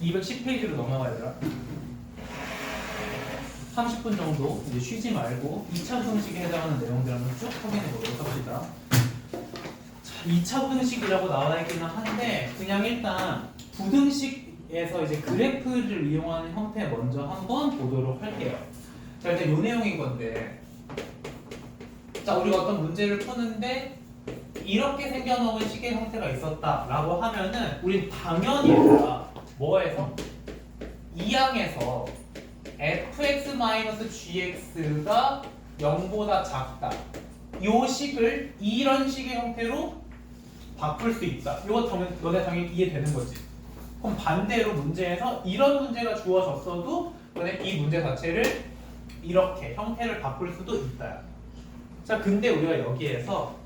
210페이지로 넘어가야 되라. 30분 정도 이제 쉬지 말고 2차 부등식에 해당하는 내용들 한번 쭉 확인해 보도록 합시다. 자, 2차 부등식이라고 나와 있기는 한데 그냥 일단 부등식에서 이제 그래프를 이용하는 형태 먼저 한번 보도록 할게요. 자, 일단 요 내용인 건데, 자, 우리가 어떤 문제를 푸는데 이렇게 생겨놓은 식의 형태가 있었다라고 하면은 우린 당연히 뭐에서? 이항에서 fx-gx가 0보다 작다. 요 식을 이런 식의 형태로 바꿀 수 있다. 이거 너네 당연히 이해되는 거지. 그럼 반대로 문제에서 이런 문제가 주어졌어도 너네 이 문제 자체를 이렇게 형태를 바꿀 수도 있다. 자, 근데 우리가 여기에서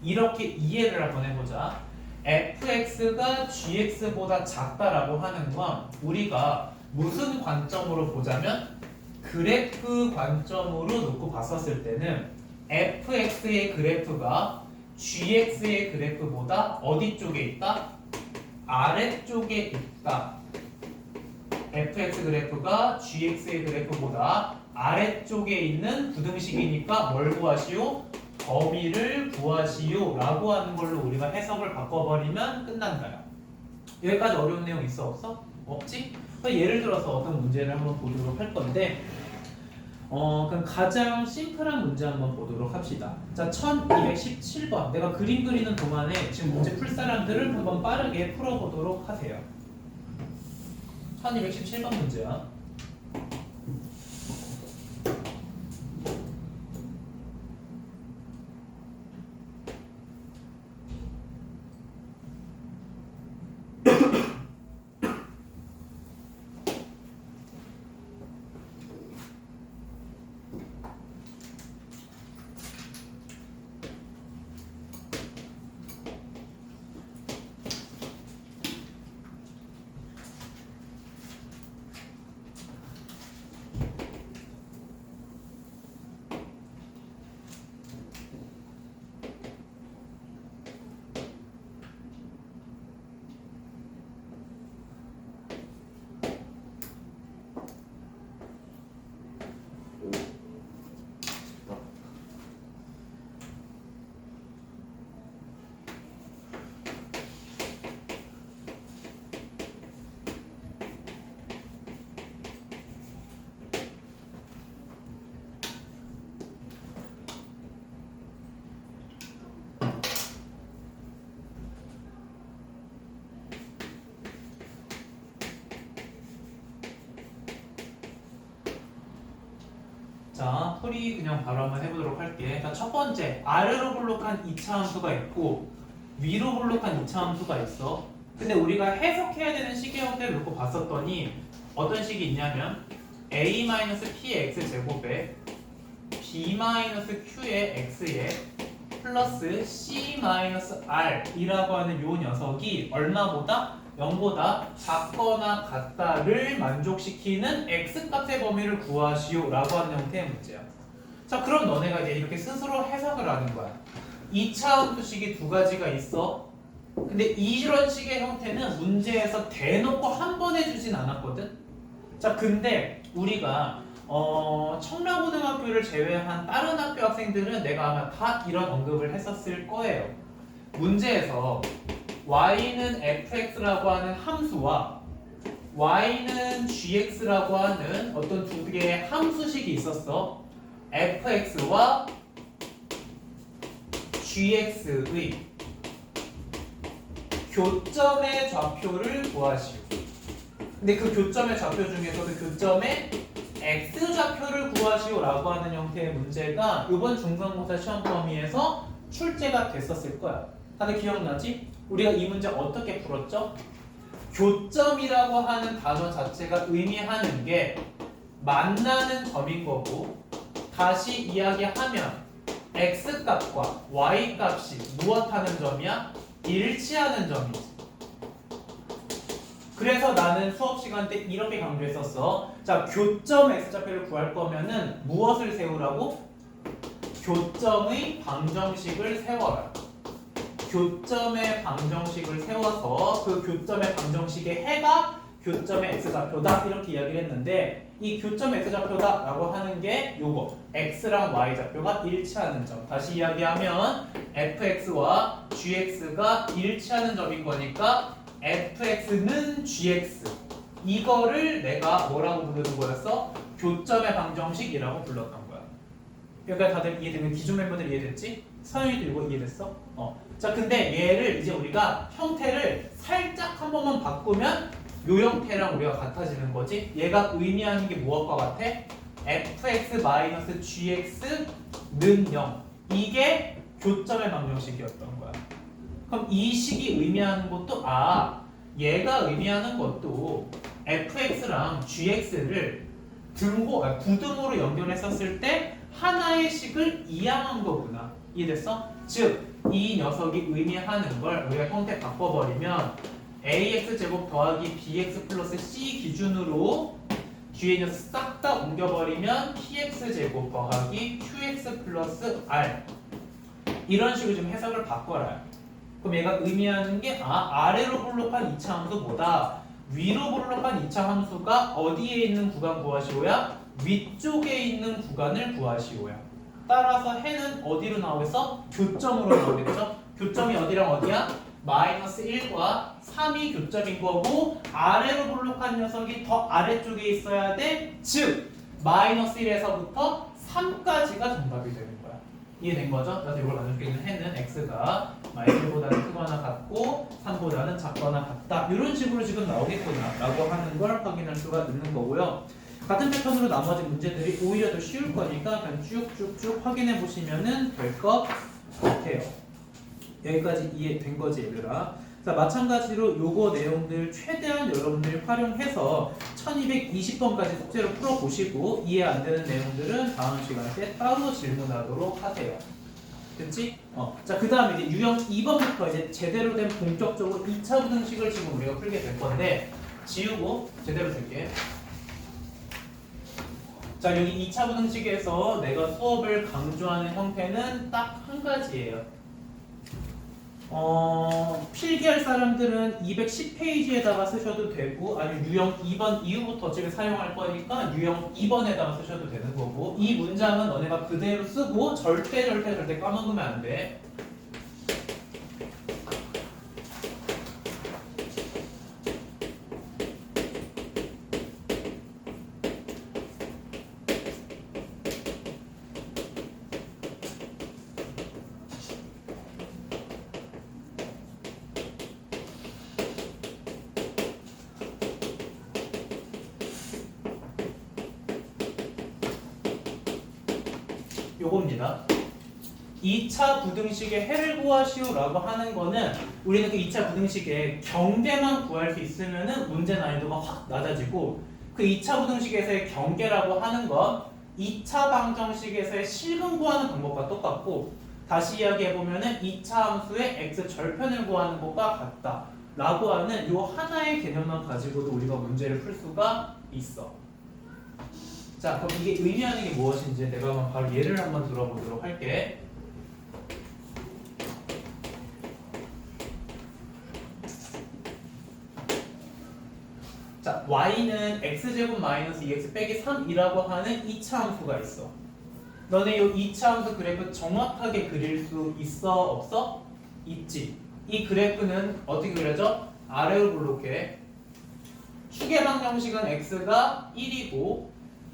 이렇게 이해를 한번 해보자. fx가 gx보다 작다라고 하는 건 우리가 무슨 관점으로 보자면 그래프 관점으로 놓고 봤었을 때는 fx의 그래프가 gx의 그래프보다 어디 쪽에 있다? 아래쪽에 있다. fx 그래프가 gx의 그래프보다 아래쪽에 있는 부등식이니까 뭘 구하시오? 범위를 구하시오 라고 하는 걸로 우리가 해석을 바꿔버리면 끝난다요. 여기까지 어려운 내용 있어 없어? 없지? 예를 들어서 어떤 문제를 한번 보도록 할 건데 그럼 가장 심플한 문제 한번 보도록 합시다. 자, 1217번. 내가 그림 그리는 동안에 지금 문제 풀 사람들을 한번 빠르게 풀어보도록 하세요. 1217번 문제야. 자, 풀이 그냥 바로 한번 해보도록 할게. 자, 첫 번째, 아래로 블록한 2차 함수가 있고 위로 블록한 2차 함수가 있어. 근데 우리가 해석해야 되는 식의 형태를 놓고 봤었더니 어떤 식이 있냐면 a-px 제곱에 b-q의 x에 플러스 c-r 이라고 하는 요 녀석이 얼마보다? 0보다 작거나 같다를 만족시키는 x값의 범위를 구하시오 라고 하는 형태의 문제야. 자, 그럼 너네가 이제 이렇게 스스로 해석을 하는 거야. 2차 함수식이 두 가지가 있어. 근데 이런 식의 형태는 문제에서 대놓고 한 번 해주진 않았거든. 자, 근데 우리가 청라고등학교를 제외한 다른 학교 학생들은 내가 아마 다 이런 언급을 했었을 거예요. 문제에서 y는 fx라고 하는 함수와 y는 gx라고 하는 어떤 두 개의 함수식이 있었어. fx와 gx의 교점의 좌표를 구하시오. 근데 그 교점의 좌표 중에서도 교점의 x좌표를 구하시오 라고 하는 형태의 문제가 이번 중간고사 시험 범위에서 출제가 됐었을 거야. 다들 기억나지? 우리가 이 문제 어떻게 풀었죠? 교점이라고 하는 단어 자체가 의미하는 게 만나는 점인 거고, 다시 이야기하면 x값과 y값이 무엇하는 점이야? 일치하는 점이지. 그래서 나는 수업 시간 때 이렇게 강조했었어. 자, 교점 x좌표를 구할 거면은 무엇을 세우라고? 교점의 방정식을 세워라. 교점의 방정식을 세워서 그 교점의 방정식의 해가 교점의 x좌표다 이렇게 이야기를 했는데 이 교점 x좌표다 라고 하는 게 요거 x랑 y좌표가 일치하는 점. 다시 이야기하면 fx와 gx가 일치하는 점인 거니까 fx는 gx 이거를 내가 뭐라고 부르는 거였어? 교점의 방정식이라고 불렀던 거야. 그러니까 다들 이해되면 기존 멤버들 이해됐지? 서영이도 이거 이해됐어? 자 근데 얘를 이제 우리가 형태를 살짝 한 번만 바꾸면 요 형태랑 우리가 같아지는 거지. 얘가 의미하는 게 무엇과 같아? fx-gx는 0. 이게 교점의 방정식이었던 거야. 그럼 이 식이 의미하는 것도 얘가 의미하는 것도 fx랑 gx를 부등호로 연결했었을 때 하나의 식을 이항한 거구나. 이해됐어? 즉 이 녀석이 의미하는 걸 우리가 형태 바꿔버리면 ax 제곱 더하기 bx 플러스 c 기준으로 뒤에 있는 싹 다 옮겨버리면 px 제곱 더하기 qx 플러스 r 이런 식으로 좀 해석을 바꿔라요. 그럼 얘가 의미하는 게 아래로 볼록한 2차 함수보다 위로 볼록한 2차 함수가 어디에 있는 구간 구하시오야? 위쪽에 있는 구간을 구하시오야. 따라서 해는 어디로 나오겠어? 교점으로 나오겠죠? 교점이 어디랑 어디야? 마이너스 1과 3이 교점인 거고 아래로 볼록한 녀석이 더 아래쪽에 있어야 돼. 즉 마이너스 1에서부터 3까지가 정답이 되는 거야. 이해된 거죠? 그래서 이걸 만들 수 있는 해는 x가 마이너스 1보다는 크거나 같고 3보다는 작거나 같다. 이런 식으로 지금 나오겠구나 라고 하는 걸 확인할 수가 있는 거고요. 같은 패턴으로 나머지 문제들이 오히려 더 쉬울 거니까 그냥 쭉쭉쭉 확인해 보시면 될 것 같아요. 여기까지 이해된 거지 얘들아. 자 마찬가지로 요거 내용들 최대한 여러분들이 활용해서 1220번까지 숙제로 풀어보시고 이해 안 되는 내용들은 다음 시간에 따로 질문하도록 하세요. 됐지? 자 그 다음에 이제 유형 2번부터 이제 제대로 된 본격적으로 2차 부등식을 지금 우리가 풀게 될 건데 지우고 제대로 줄게. 자 여기 2차 부등식에서 내가 수업을 강조하는 형태는 딱 한 가지예요. 필기할 사람들은 210페이지에다가 쓰셔도 되고 아니면 유형 2번 이후부터 어차피 사용할 거니까 유형 2번에다가 쓰셔도 되는 거고 이 문장은 너네가 그대로 쓰고 절대 까먹으면 안 돼. 요겁니다. 2차 부등식의 해를 구하시오라고 하는 거는 우리는 그 2차 부등식의 경계만 구할 수 있으면은 문제 난이도가 확 낮아지고 그 2차 부등식에서의 경계라고 하는 건 2차 방정식에서의 실근 구하는 방법과 똑같고 다시 이야기해보면은 2차 함수의 x 절편을 구하는 것과 같다 라고 하는 요 하나의 개념만 가지고도 우리가 문제를 풀 수가 있어. 자, 그럼 이게 의미하는 게 무엇인지 내가 바로 예를 한번 들어보도록 할게. 자, y는 x제곱 마이너스 2x 빼기 3이라고 하는 2차 함수가 있어. 너네 이 2차 함수 그래프 정확하게 그릴 수 있어? 없어? 있지. 이 그래프는 어떻게 그려져? 아래로 볼록해. 축의 방정식은 x가 1이고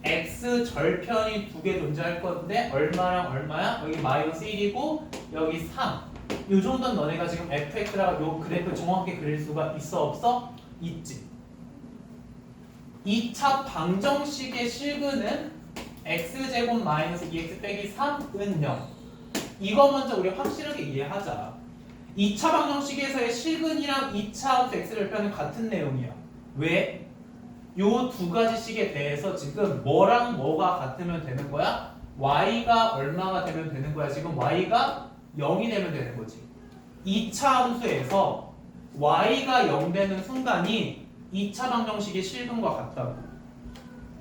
x 절편이 두 개 존재할 건데 얼마랑 얼마야? 여기 마이너스 1이고 여기 3. 이 정도는 너네가 지금 fx라고 요 그래프 정확하게 그릴 수가 있어? 없어? 있지. 2차 방정식의 실근은 x제곱 마이너스 2x 빼기 3은 0. 이거 먼저 우리 확실하게 이해하자. 2차 방정식에서의 실근이랑 2차 함수 x절편은 같은 내용이야. 왜? 요 두 가지 식에 대해서 지금 뭐랑 뭐가 같으면 되는 거야? y가 얼마가 되면 되는 거야? 지금 y가 0이 되면 되는 거지. 2차 함수에서 y가 0 되는 순간이 2차 방정식의 실근과 같다고.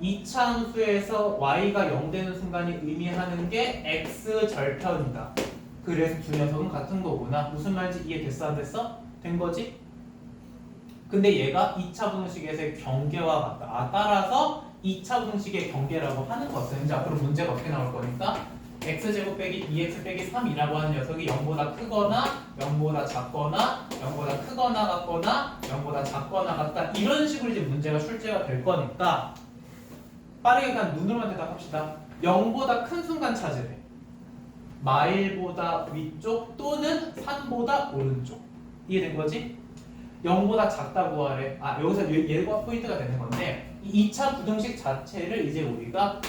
2차 함수에서 y가 0 되는 순간이 의미하는 게 x 절편이다. 그래서 두 녀석은 같은 거구나. 무슨 말인지 이해됐어 안 됐어? 된 거지? 근데 얘가 2차 부등식에서의 경계와 같다. 따라서 2차 부등식의 경계라고 하는 것은 자 그럼 문제가 어떻게 나올 거니까 x제곱 빼기 2x 빼기 3이라고 하는 녀석이 0보다 크거나 0보다 작거나 0보다 크거나 같거나 0보다 작거나 같다 이런 식으로 이제 문제가 출제가 될 거니까 빠르게 그냥 눈으로만 대답합시다. 0보다 큰 순간 찾으래. 마일보다 위쪽 또는 산보다 오른쪽. 이해된 거지? 0보다 작다 구하래. 여기서 얘가 포인트가 되는 건데 이 2차 부등식 자체를 이제 우리가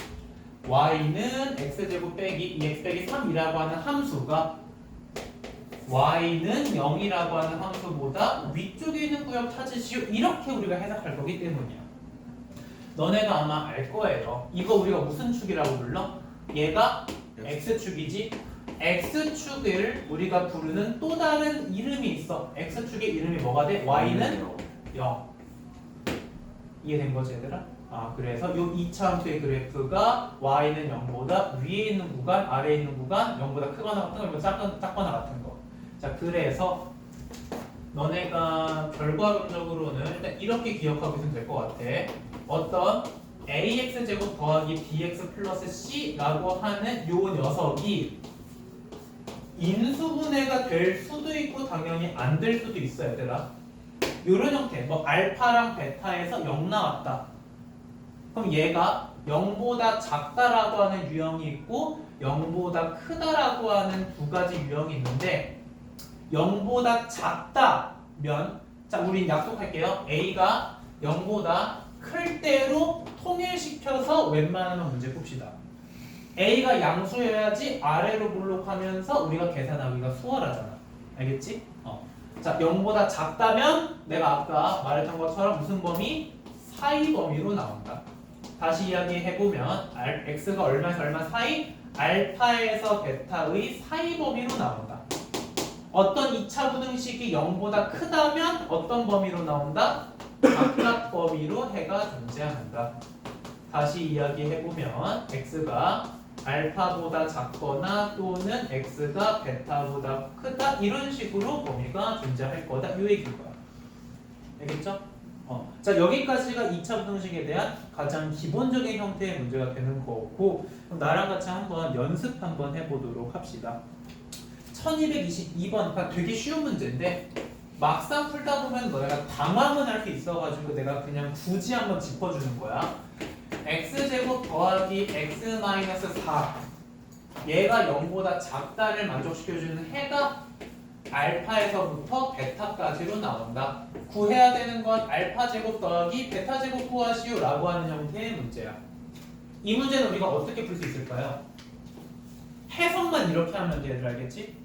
y는 x제곱 빼기 2x 빼기 3이라고 하는 함수가 y는 0이라고 하는 함수보다 위쪽에 있는 구역 찾으시오. 이렇게 우리가 해석할 거기 때문이야. 너네가 아마 알 거예요. 이거 우리가 무슨 축이라고 불러? 얘가 x축이지. x축을 우리가 부르는 또 다른 이름이 있어. x축의 이름이 뭐가 돼? y는 0. 이해된 거지 얘들아? 그래서 이 2차 함수의 그래프가 y는 0보다 위에 있는 구간, 아래에 있는 구간 0보다 크거나 같은 거, 작거나 같은 거. 자, 그래서 너네가 결과론적으로는 일단 이렇게 기억하고 있으면 될 것 같아. 어떤 ax제곱 더하기 bx 플러스 c라고 하는 요 녀석이 인수분해가 될 수도 있고 당연히 안 될 수도 있어 얘들아. 요런 형태, 뭐 알파랑 베타에서 0 나왔다. 그럼 얘가 0보다 작다라고 하는 유형이 있고 0보다 크다라고 하는 두 가지 유형이 있는데 0보다 작다면 자 우린 약속할게요. A가 0보다 클 때로 통일시켜서 웬만하면 문제 풉시다. A가 양수여야지 아래로 블록하면서 우리가 계산하기가 수월하잖아. 알겠지? 자 0보다 작다면 내가 아까 말했던 것처럼 무슨 범위? 사이 범위로 나온다. 다시 이야기해보면 x가 얼마에서 얼마 사이? 알파에서 베타의 사이 범위로 나온다. 어떤 2차 부등식이 0보다 크다면 어떤 범위로 나온다? 각각 범위로 해가 존재한다. 다시 이야기해보면 x가 알파보다 작거나 또는 x가 베타보다 크다 이런 식으로 범위가 존재할 거다 이 얘기일 거야. 알겠죠? 자 여기까지가 2차 부등식에 대한 가장 기본적인 형태의 문제가 되는 거고 그럼 나랑 같이 한번 연습 한번 해보도록 합시다. 1222번 되게 쉬운 문제인데 막상 풀다 보면 너네가 당황은 할 수 있어가지고 내가 그냥 굳이 한번 짚어주는 거야. x제곱 더하기 x 마이너스 4 얘가 0보다 작다를 만족시켜주는 해가 알파에서부터 베타까지로 나온다. 구해야 되는 건 알파 제곱 더하기 베타 제곱 구하시오 라고 하는 형태의 문제야. 이 문제는 우리가 어떻게 풀 수 있을까요? 해석만 이렇게 하면 돼. 얘들 알겠지?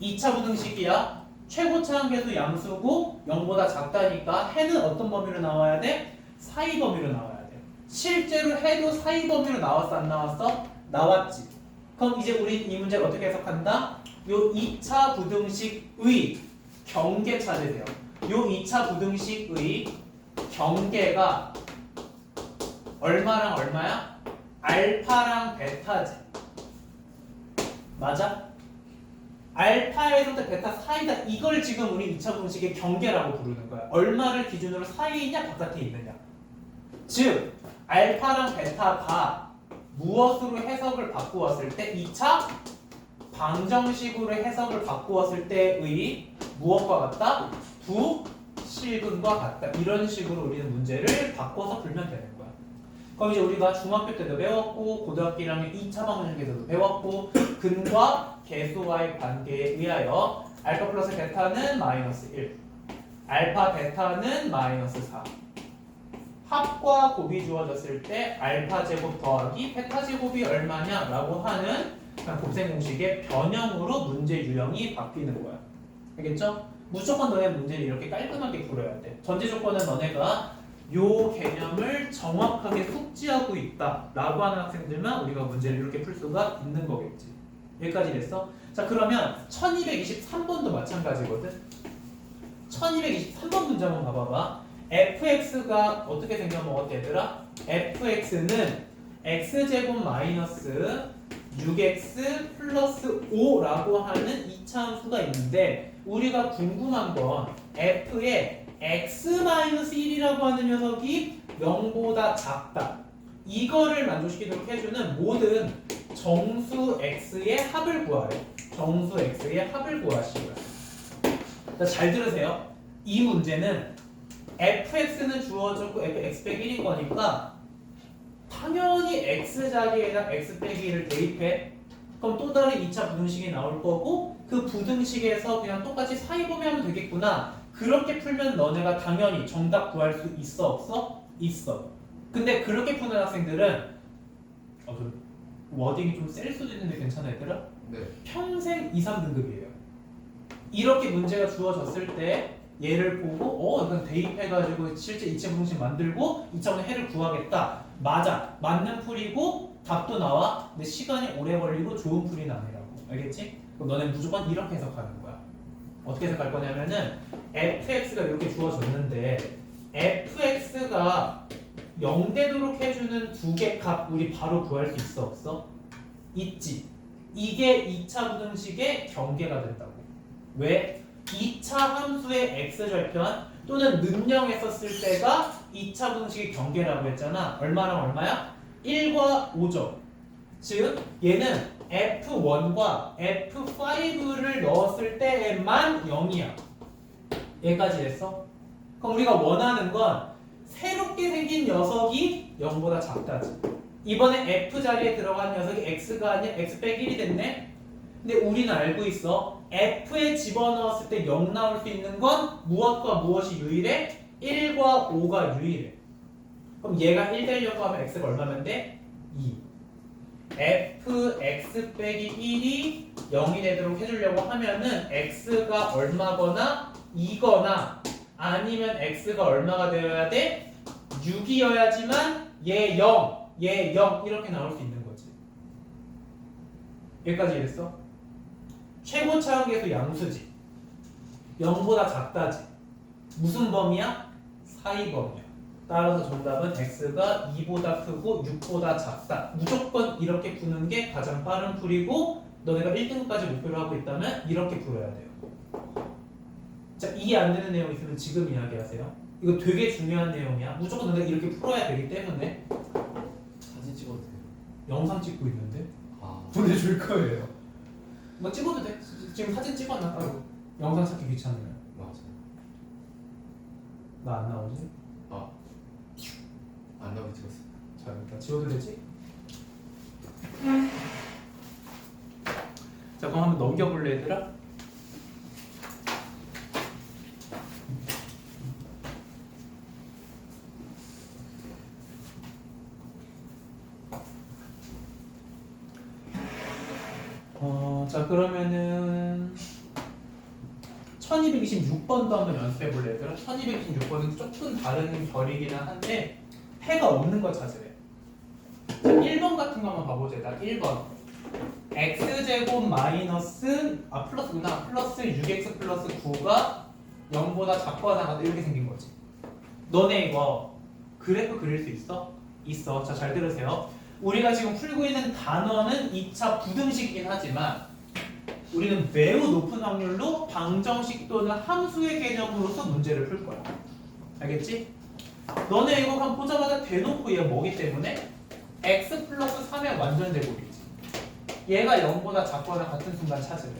2차 부등식이야. 최고차 한계수 양수고 0보다 작다니까 해는 어떤 범위로 나와야 돼? 사이 범위로 나와야 돼. 실제로 해도 사이 범위로 나왔어 안 나왔어? 나왔지. 그럼 이제 우리 이 문제를 어떻게 해석한다? 요 2차 부등식의 경계 찾으세요. 요 2차 부등식의 경계가 얼마랑 얼마야? 알파랑 베타지. 맞아? 알파에서부터 베타 사이다. 이걸 지금 우리 2차 부등식의 경계라고 부르는 거야. 얼마를 기준으로 사이에 있냐 바깥에 있느냐. 즉 알파랑 베타가 무엇으로 해석을 바꾸었을 때 2차 방정식으로 해석을 바꾸었을 때의 무엇과 같다? 두 실근과 같다. 이런 식으로 우리는 문제를 바꿔서 풀면 되는 거야. 그럼 이제 우리가 중학교 때도 배웠고 고등학교 1학년 2차 방정식에서도 배웠고 근과 계수와의 관계에 의하여 알파 플러스 베타는 마이너스 1 알파 베타는 마이너스 4 합과 곱이 주어졌을 때 알파 제곱 더하기 베타 제곱이 얼마냐 라고 하는 곱셈 공식의 변형으로 문제 유형이 바뀌는 거야. 알겠죠? 무조건 너네 문제를 이렇게 깔끔하게 풀어야 돼. 전제 조건은 너네가 요 개념을 정확하게 숙지하고 있다 라고 하는 학생들만 우리가 문제를 이렇게 풀 수가 있는 거겠지. 여기까지 됐어? 자 그러면 1223번도 마찬가지거든. 1223번 문제 한번 봐봐봐. fx가 어떻게 생겨먹었대 얘들아? fx는 x제곱 마이너스 6x 플러스 5라고 하는 2차 함수가 있는데 우리가 궁금한 건 f의 x-1이라고 하는 녀석이 0보다 작다. 이거를 만족시키도록 해주는 모든 정수 x의 합을 구하래. 정수 x의 합을 구하시고요. 잘 들으세요. 이 문제는 fx는 주어졌고 fx 빼기 1인 거니까 당연히 x 자리에다 x 빼기 1을 대입해. 그럼 또 다른 2차 부등식이 나올 거고 그 부등식에서 그냥 똑같이 사이범위하면 되겠구나. 그렇게 풀면 너네가 당연히 정답 구할 수 있어 없어? 있어. 근데 그렇게 푸는 학생들은 그 워딩이 좀 셀 수도 있는데 괜찮아 얘들아? 네. 평생 2, 3등급이에요. 이렇게 문제가 주어졌을 때 얘를 보고 이건 대입해가지고 실제 2차 부등식 만들고 2차원의 해를 구하겠다. 맞아. 맞는 풀이고 답도 나와. 근데 시간이 오래 걸리고 좋은 풀이는 아니라고. 알겠지? 그럼 너네 무조건 이렇게 해석하는 거야. 어떻게 해석할 거냐면은 fx가 이렇게 주어졌는데 fx가 0 되도록 해주는 두 개 값 우리 바로 구할 수 있어 없어? 있지. 이게 2차 부등식의 경계가 된다고. 왜? 2차 함수의 x절편 또는 능령에 썼을 때가 2차 부등식의 경계라고 했잖아. 얼마랑 얼마야? 1과 5점. 즉 얘는 F1과 F5를 넣었을 때에만 0이야. 얘까지 됐어? 그럼 우리가 원하는 건 새롭게 생긴 녀석이 0보다 작다지. 이번에 F 자리에 들어간 녀석이 X가 아니라 X 빼기 1이 됐네? 근데 우리는 알고 있어. F에 집어넣었을 때 0 나올 수 있는 건 무엇과 무엇이 유일해? 1과 5가 유일해. 그럼 얘가 1 되려고 하면 X가 얼마면 돼? 2. Fx 빼기 1이 0이 되도록 해주려고 하면은 X가 얼마거나 2거나 아니면 X가 얼마가 되어야 돼? 6이어야지만 얘 0, 얘 0 이렇게 나올 수 있는 거지. 여기까지 이해했어? 최고 차항계수 양수지. 0보다 작다지. 무슨 범위야? 사이 범위야. 따라서 정답은 x가 2보다 크고 6보다 작다. 무조건 이렇게 푸는 게 가장 빠른 풀이고 너네가 1등급까지 목표로 하고 있다면 이렇게 풀어야 돼요. 자, 이해 안 되는 내용 있으면 지금 이야기하세요. 이거 되게 중요한 내용이야. 무조건 너네가 이렇게 풀어야 되기 때문에. 사진 찍어도 돼요? 영상 찍고 있는데 아. 보내줄 거예요. 뭐 찍어도 돼. 지금 사진 찍어놔. 아이고, 영상 찾기 귀찮으면. 맞아요. 나 안 나오지? 안 나오게 찍었어요. 자, 일단 지워도 되지? 자, 그럼 한번 넘겨볼래 얘들아? 자, 그러면은 1226번도 한번 연습해볼래 얘들아? 1226번은 조금 다른 결이긴 한데 해가 없는 거 찾으래. 자, 1번 같은 거 한번 봐보자. 나 1번 x제곱 마이너스 플러스구나. 플러스 6x 플러스 9가 0보다 작거나 같다 이렇게 생긴 거지. 너네 이거 그래프 그릴 수 있어? 있어. 자, 잘 들으세요. 우리가 지금 풀고 있는 단원은 2차 부등식이긴 하지만 우리는 매우 높은 확률로 방정식 또는 함수의 개념으로서 문제를 풀 거야. 알겠지? 너네 이거 그냥 보자마자 대놓고 얘가 뭐기 때문에 x 플러스 3의 완전 제곱이지. 얘가 0보다 작거나 같은 순간 찾으래.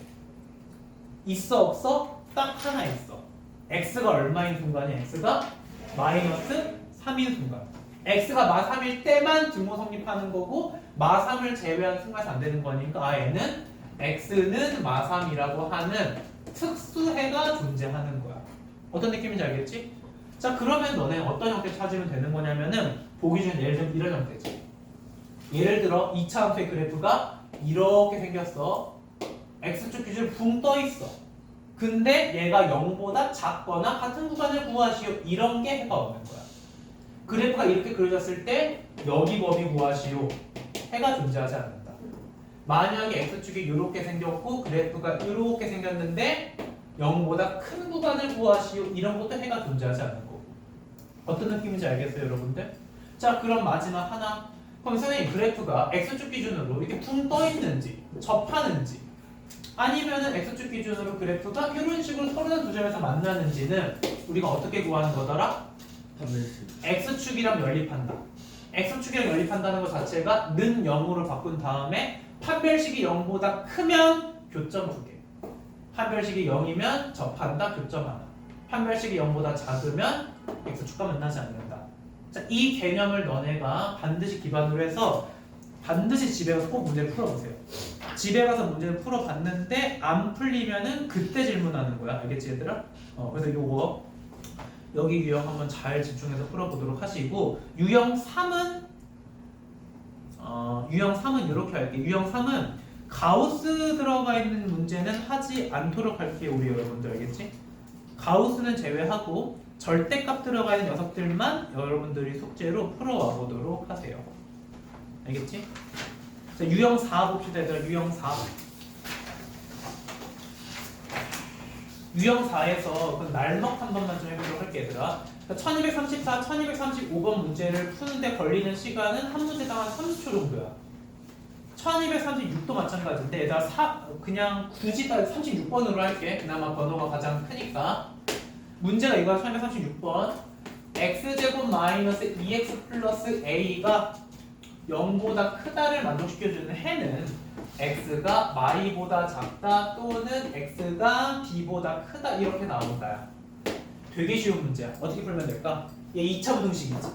있어 없어? 딱 하나 있어. x가 얼마인 순간이 x가 마이너스 3인 순간. x가 마3일 때만 증모 성립하는 거고 마3을 제외한 순간이 안 되는 거니까 얘는 x는 마3이라고 하는 특수해가 존재하는 거야. 어떤 느낌인지 알겠지? 자, 그러면 너네 어떤 형태 찾으면 되는 거냐면은 보기 중에 예를 들면 이런 형태지. 예를 들어 2차 함수의 그래프가 이렇게 생겼어. x축 기준으로 붕 떠 있어. 근데 얘가 0보다 작거나 같은 구간을 구하시오. 이런 게 해가 없는 거야. 그래프가 이렇게 그려졌을 때 여기 범위 구하시오. 해가 존재하지 않는다. 만약에 x축이 이렇게 생겼고 그래프가 이렇게 생겼는데 0보다 큰 구간을 구하시오. 이런 것도 해가 존재하지 않는 거고. 어떤 느낌인지 알겠어요, 여러분들? 자, 그럼 마지막 하나. 그럼 선생님 그래프가 x축 기준으로 이렇게 붕 떠 있는지 접하는지 아니면은 x축 기준으로 그래프가 이런 식으로 서로 두 점에서 만나는지는 우리가 어떻게 구하는 거더라? 판별식. x축이랑 연립한다. x축이랑 연립한다는 것 자체가 는 0으로 바꾼 다음에 판별식이 0보다 크면 교점 2개. 판별식이 0이면 접한다, 교점 하나. 판별식이 0보다 작으면 x축과 만나지 않는다. 자, 이 개념을 너네가 반드시 기반으로 해서 반드시 집에 가서 꼭 문제를 풀어보세요. 집에 가서 문제를 풀어봤는데 안 풀리면은 그때 질문하는 거야. 알겠지 얘들아? 그래서 요거 여기 유형 한번 잘 집중해서 풀어보도록 하시고 유형 3은 이렇게 할게요. 유형 3은 가우스 들어가 있는 문제는 하지 않도록 할게요. 우리 여러분들 알겠지? 가우스는 제외하고 절대값 들어가 있는 녀석들만 여러분들이 숙제로 풀어와 보도록 하세요. 알겠지? 자, 유형 4 봅시다. 얘들아 유형 4. 유형 4에서 그 날먹 한 번만 좀 해보도록 할게요. 얘들아 1234, 1235번 문제를 푸는데 걸리는 시간은 한 문제당 한 30초 정도야. 1236도 마찬가지인데 얘들아 그냥 굳이 다 36번으로 할게. 그나마 번호가 가장 크니까. 문제가 이거야. 1236번 x제곱 마이너스 2x 플러스 a가 0보다 크다를 만족시켜주는 해는 x가 y보다 작다 또는 x가 b보다 크다 이렇게 나온다. 되게 쉬운 문제야. 어떻게 풀면 될까? 얘 2차 부등식이지.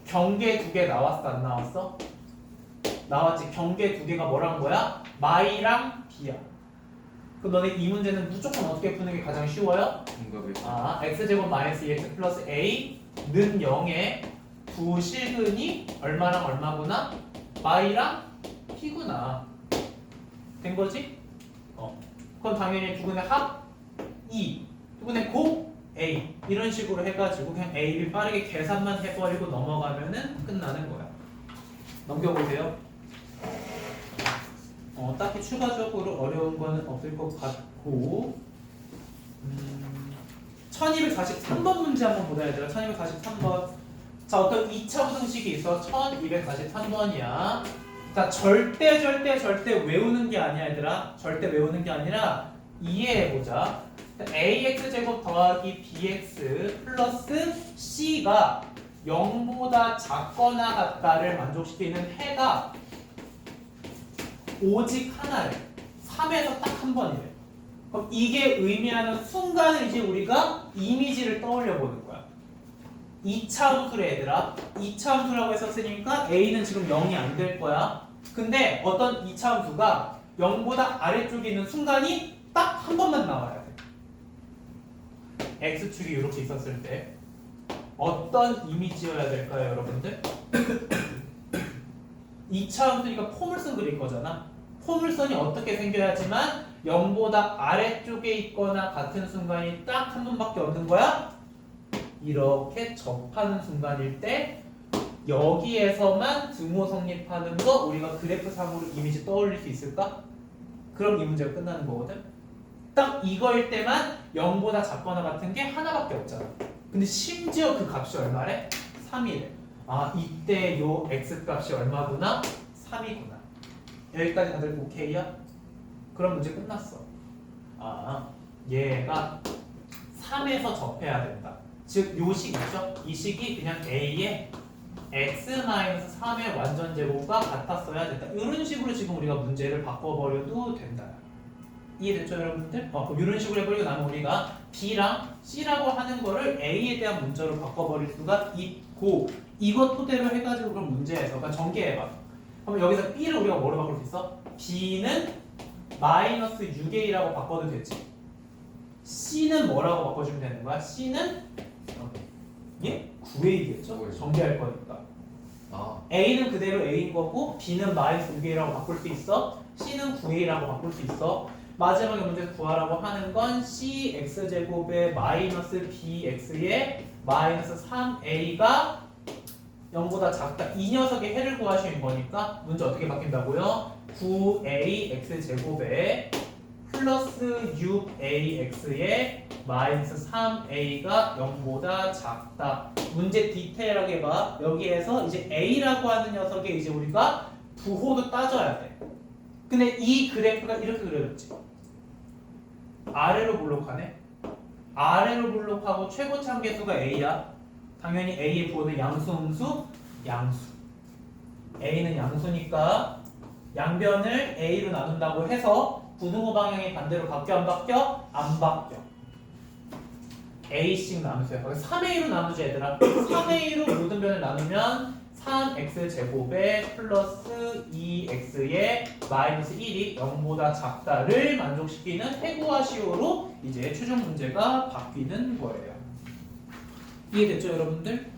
경계 두 개 나왔어 안 나왔어? 나왔지. 경계 두 개가 뭐란 거야? y랑 b야. 그럼 너네 이 문제는 무조건 어떻게 푸는 게 가장 쉬워요? x제곱 마이너스 2x 플러스 a는 0에 부실근이 얼마랑 얼마구나? y랑 p구나. 된 거지? 그럼 당연히 두 근의 합 2, 두 근의 곱 a 이런 식으로 해가지고 그냥 a, b 빠르게 계산만 해버리고 넘어가면은 끝나는 거야. 넘겨보세요. 딱히 추가적으로 어려운 거는 없을 것 같고 1243번 문제 한번 보자 얘들아. 1243번. 자, 어떤 2차 부등식이 있어. 1243번이야. 자, 절대 외우는 게 아니야 얘들아. 절대 외우는 게 아니라 이해해보자. ax 제곱 더하기 bx 플러스 c가 0보다 작거나 같다를 만족시키는 해가 오직 하나래. 3에서 딱 한 번이래. 그럼 이게 의미하는 순간을 이제 우리가 이미지를 떠올려 보는 거야. 2차 함수래 얘들아. 2차 함수라고 했었으니까 a는 지금 0이 안 될 거야. 근데 어떤 2차 함수가 0보다 아래쪽에 있는 순간이 딱 한 번만 나와야 돼. x축이 이렇게 있었을 때 어떤 이미지여야 될까요 여러분들? 2차 함수니까 포물선 그릴 거잖아. 포물선이 어떻게 생겨야지만 0보다 아래쪽에 있거나 같은 순간이 딱 한 번밖에 없는 거야? 이렇게 접하는 순간일 때 여기에서만 등호 성립하는 거 우리가 그래프상으로 이미지 떠올릴 수 있을까? 그럼 이 문제가 끝나는 거거든. 딱 이거일 때만 0보다 작거나 같은 게 하나밖에 없잖아. 근데 심지어 그 값이 얼마래? 3이래. 아, 이때 요 x 값이 얼마구나? 3이구나. 여기까지 다들 오케이야? 그럼 문제 끝났어. 아, 얘가 3에서 접해야 된다. 즉, 요 식 있죠? 이 식이 그냥 a의 x-3의 완전 제곱과 같았어야 된다. 이런 식으로 지금 우리가 문제를 바꿔버려도 된다. 이해됐죠, 여러분들? 그럼 이런 식으로 해버리고 나면 우리가 b랑 c라고 하는 거를 a에 대한 문자로 바꿔버릴 수가 있고 이것 토대로 해가지고 그럼 문제에서 그러니까 전개해봐. 그럼 여기서 b를 우리가 뭐로 바꿀 수 있어? b는 마이너스 6a라고 바꿔도 되지. c는 뭐라고 바꿔주면 되는 거야? c는 9a겠죠? 전개할 거니까. a는 그대로 a인 거고 b는 마이너스 6a라고 바꿀 수 있어. c는 9a라고 바꿀 수 있어. 마지막에 문제에서 구하라고 하는 건 cx제곱의 마이너스 bx의 마이너스 3a가 0보다 작다. 이 녀석의 해를 구하시는 거니까 문제 어떻게 바뀐다고요? 9ax제곱에 플러스 6ax의 마이너스 3a가 0보다 작다. 문제 디테일하게 봐. 여기에서 이제 a라고 하는 녀석에 이제 우리가 부호도 따져야 돼. 근데 이 그래프가 이렇게 그려졌지. 아래로 볼록하네. 아래로 볼록하고 최고 참계수가 a야. 당연히 a의 부호는 양수, 음수, 양수. a는 양수니까 양변을 a로 나눈다고 해서 부등호 방향이 반대로 바뀌어 안 바뀌어? 안 바뀌어. a씩 나누세요. 3a로 나누자 얘들아. 3a로 모든 변을 나누면 3x 제곱에 플러스 2x의 마이너스 1이 0보다 작다를 만족시키는 해구화시오로 이제 최종 문제가 바뀌는 거예요. 이해됐죠 여러분들?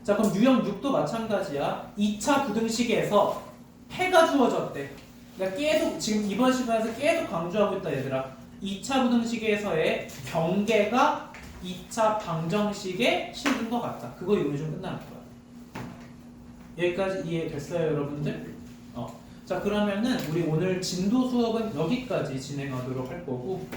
자 그럼 유형 6도 마찬가지야. 2차 부등식에서 해가 주어졌대. 그러니까 계속 지금 이번 시간에서 계속 강조하고 있다 얘들아. 2차 부등식에서의 경계가 2차 방정식에 실은 것 같다. 그거 이후에 좀 끝나는 거야. 여기까지 이해됐어요 여러분들? 자 그러면은 우리 오늘 진도 수업은 여기까지 진행하도록 할 거고